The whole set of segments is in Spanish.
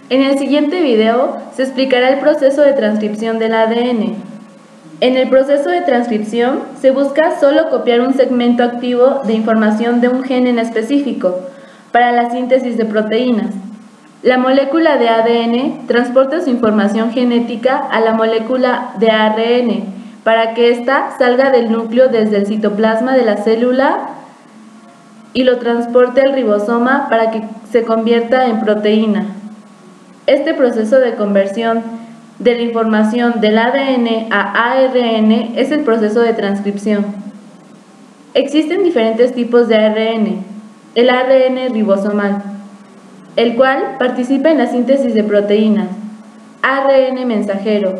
En el siguiente video se explicará el proceso de transcripción del ADN. En el proceso de transcripción se busca solo copiar un segmento activo de información de un gen en específico para la síntesis de proteínas. La molécula de ADN transporta su información genética a la molécula de ARN para que ésta salga del núcleo desde el citoplasma de la célula y lo transporte al ribosoma para que se convierta en proteína. Este proceso de conversión de la información del ADN a ARN es el proceso de transcripción. Existen diferentes tipos de ARN. El ARN ribosomal, el cual participa en la síntesis de proteínas. ARN mensajero,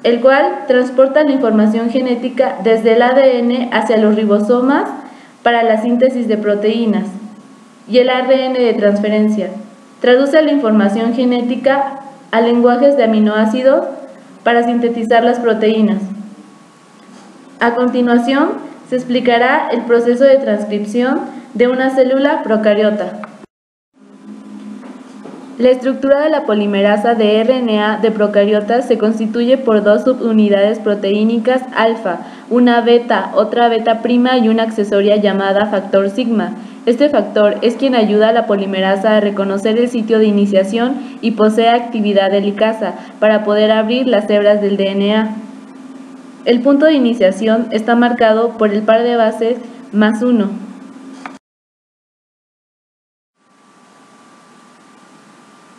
el cual transporta la información genética desde el ADN hacia los ribosomas para la síntesis de proteínas. Y el ARN de transferencia, traduce la información genética a lenguajes de aminoácidos para sintetizar las proteínas. A continuación, se explicará el proceso de transcripción de una célula procariota. La estructura de la polimerasa de RNA de procariotas se constituye por dos subunidades proteínicas alfa, una beta, otra beta prima y una accesoria llamada factor sigma. Este factor es quien ayuda a la polimerasa a reconocer el sitio de iniciación y posee actividad helicasa para poder abrir las hebras del DNA. El punto de iniciación está marcado por el par de bases +1.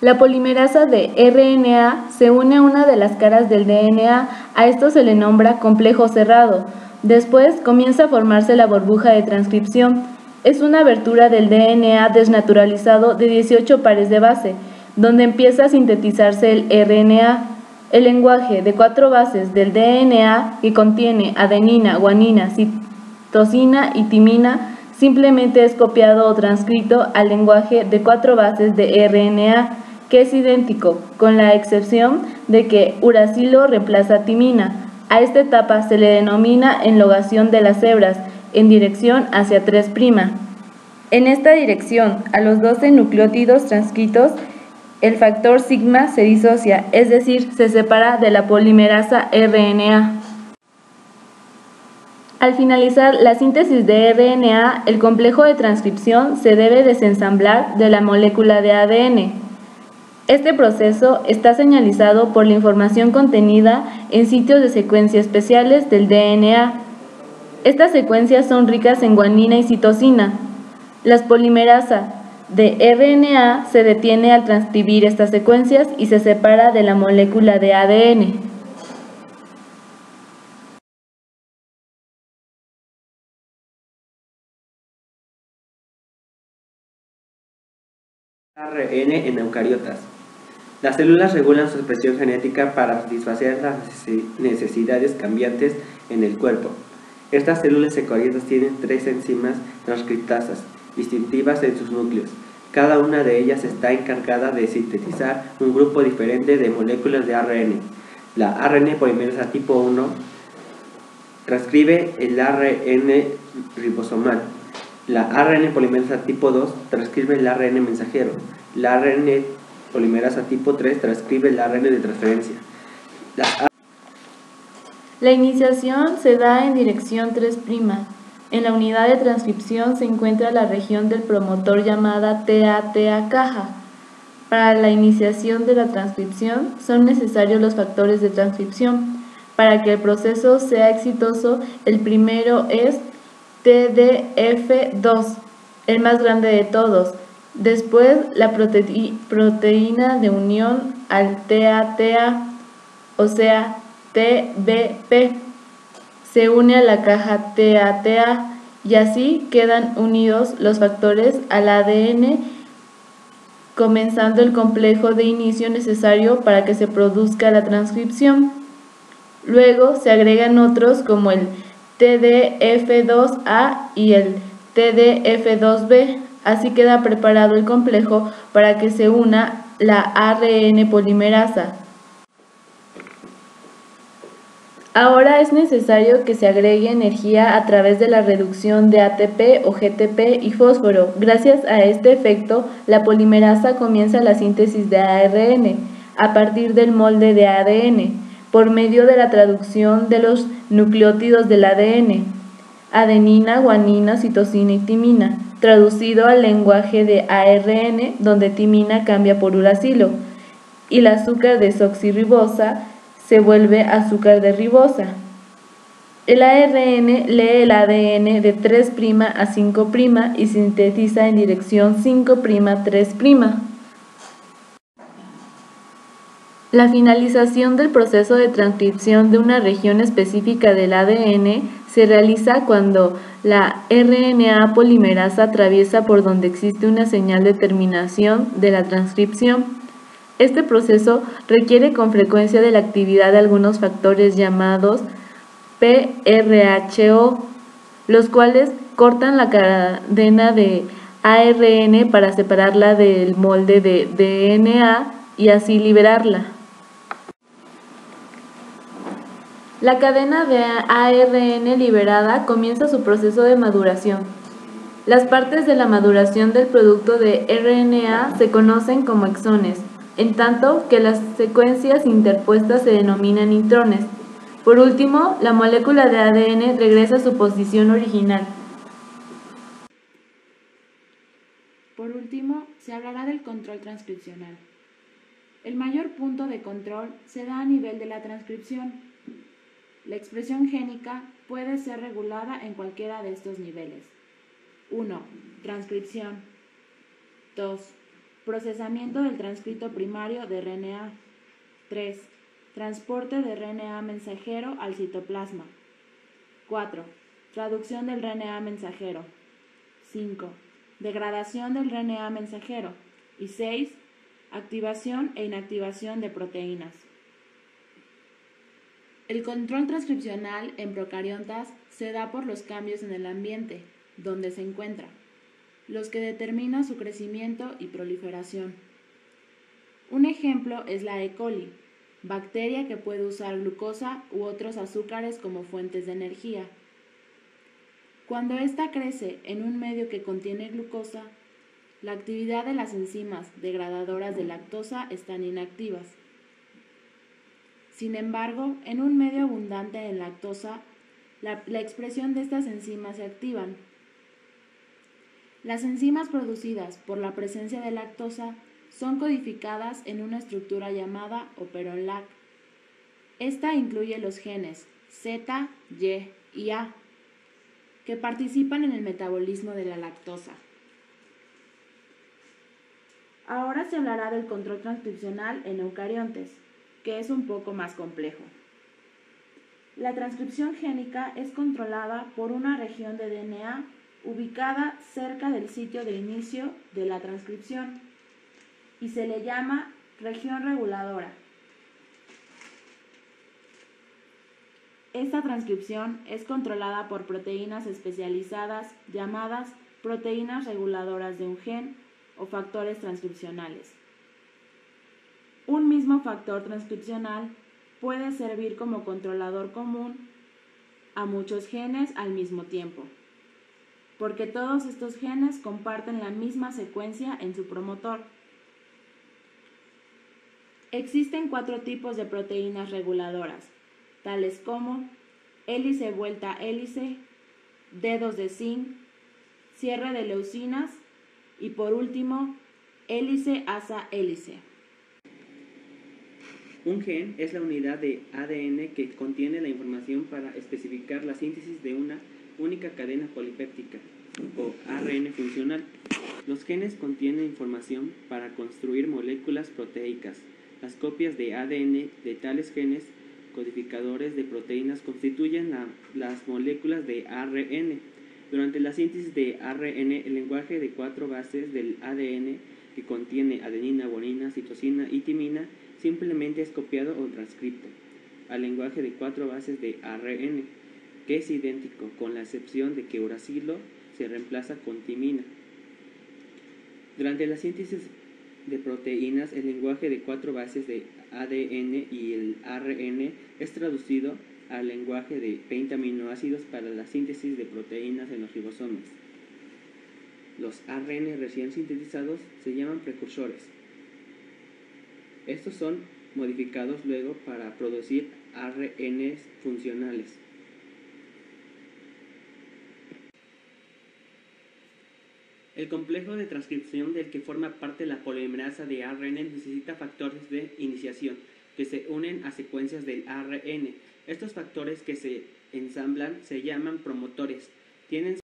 La polimerasa de RNA se une a una de las caras del DNA, a esto se le nombra complejo cerrado. Después comienza a formarse la burbuja de transcripción. Es una abertura del DNA desnaturalizado de 18 pares de base, donde empieza a sintetizarse el RNA. El lenguaje de 4 bases del DNA, que contiene adenina, guanina, citosina y timina, simplemente es copiado o transcrito al lenguaje de 4 bases de RNA, que es idéntico, con la excepción de que uracilo reemplaza timina. A esta etapa se le denomina enlogación de las hebras, en dirección hacia 3'. En esta dirección, a los 12 nucleótidos transcritos, el factor sigma se disocia, es decir, se separa de la polimerasa RNA. Al finalizar la síntesis de RNA, el complejo de transcripción se debe desensamblar de la molécula de ADN. Este proceso está señalizado por la información contenida en sitios de secuencia especiales del DNA. Estas secuencias son ricas en guanina y citosina. La polimerasa de RNA se detiene al transcribir estas secuencias y se separa de la molécula de ADN. ARN en eucariotas. Las células regulan su expresión genética para satisfacer las necesidades cambiantes en el cuerpo. Estas células eucariotas tienen 3 enzimas transcriptasas distintivas en sus núcleos. Cada una de ellas está encargada de sintetizar un grupo diferente de moléculas de ARN. La ARN polimerasa tipo 1 transcribe el ARN ribosomal. La ARN polimerasa tipo 2 transcribe el ARN mensajero. La ARN polimerasa tipo 3 transcribe el ARN de transferencia. La iniciación se da en dirección 3'. En la unidad de transcripción se encuentra la región del promotor llamada TA caja. Para la iniciación de la transcripción son necesarios los factores de transcripción. Para que el proceso sea exitoso, el primero es TDF2, el más grande de todos. Después, la proteína de unión al TA, o sea, TBP, se une a la caja TA y así quedan unidos los factores al ADN, comenzando el complejo de inicio necesario para que se produzca la transcripción. Luego se agregan otros como el TDF2A y el TDF2B. Así queda preparado el complejo para que se una la ARN polimerasa. Ahora es necesario que se agregue energía a través de la reducción de ATP o GTP y fósforo. Gracias a este efecto, la polimerasa comienza la síntesis de ARN a partir del molde de ADN, por medio de la traducción de los nucleótidos del ADN, adenina, guanina, citosina y timina, traducido al lenguaje de ARN, donde timina cambia por uracilo, y el azúcar desoxirribosa se vuelve azúcar de ribosa. El ARN lee el ADN de 3' a 5' y sintetiza en dirección 5'3'. La finalización del proceso de transcripción de una región específica del ADN se realiza cuando la RNA polimerasa atraviesa por donde existe una señal de terminación de la transcripción. Este proceso requiere con frecuencia de la actividad de algunos factores llamados PRHO, los cuales cortan la cadena de ARN para separarla del molde de DNA y así liberarla. La cadena de ARN liberada comienza su proceso de maduración. Las partes de la maduración del producto de RNA se conocen como exones, en tanto que las secuencias interpuestas se denominan intrones. Por último, la molécula de ADN regresa a su posición original. Por último, se hablará del control transcripcional. El mayor punto de control se da a nivel de la transcripción. La expresión génica puede ser regulada en cualquiera de estos niveles. 1. Transcripción. 2. Procesamiento del transcrito primario de RNA. 3. Transporte de RNA mensajero al citoplasma. 4. Traducción del RNA mensajero. 5. Degradación del RNA mensajero. Y 6. Activación e inactivación de proteínas. El control transcripcional en procariotas se da por los cambios en el ambiente donde se encuentra, los que determinan su crecimiento y proliferación. Un ejemplo es la E. coli, bacteria que puede usar glucosa u otros azúcares como fuentes de energía. Cuando ésta crece en un medio que contiene glucosa, la actividad de las enzimas degradadoras de lactosa están inactivas. Sin embargo, en un medio abundante en lactosa, la expresión de estas enzimas se activan. Las enzimas producidas por la presencia de lactosa son codificadas en una estructura llamada operon LAC. Esta incluye los genes Z, Y y A, que participan en el metabolismo de la lactosa. Ahora se hablará del control transcripcional en eucariontes, que es un poco más complejo. La transcripción génica es controlada por una región de DNA ubicada cerca del sitio de inicio de la transcripción y se le llama región reguladora. Esta transcripción es controlada por proteínas especializadas llamadas proteínas reguladoras de un gen o factores transcripcionales. Un mismo factor transcripcional puede servir como controlador común a muchos genes al mismo tiempo, porque todos estos genes comparten la misma secuencia en su promotor. Existen 4 tipos de proteínas reguladoras, tales como hélice vuelta hélice, dedos de zinc, cierre de leucinas y por último, hélice asa hélice. Un gen es la unidad de ADN que contiene la información para especificar la síntesis de una única cadena polipéptica o ARN funcional. Los genes contienen información para construir moléculas proteicas. Las copias de ADN de tales genes codificadores de proteínas constituyen las moléculas de ARN. Durante la síntesis de ARN, el lenguaje de 4 bases del ADN que contiene adenina, guanina, citosina y timina simplemente es copiado o transcrito al lenguaje de 4 bases de ARN, que es idéntico, con la excepción de que uracilo se reemplaza con timina. Durante la síntesis de proteínas, el lenguaje de 4 bases de ADN y el ARN es traducido al lenguaje de 20 aminoácidos para la síntesis de proteínas en los ribosomas. Los ARN recién sintetizados se llaman precursores. Estos son modificados luego para producir ARNs funcionales. El complejo de transcripción del que forma parte la polimerasa de ARN necesita factores de iniciación que se unen a secuencias del ARN. Estos factores que se ensamblan se llaman promotores. Tienen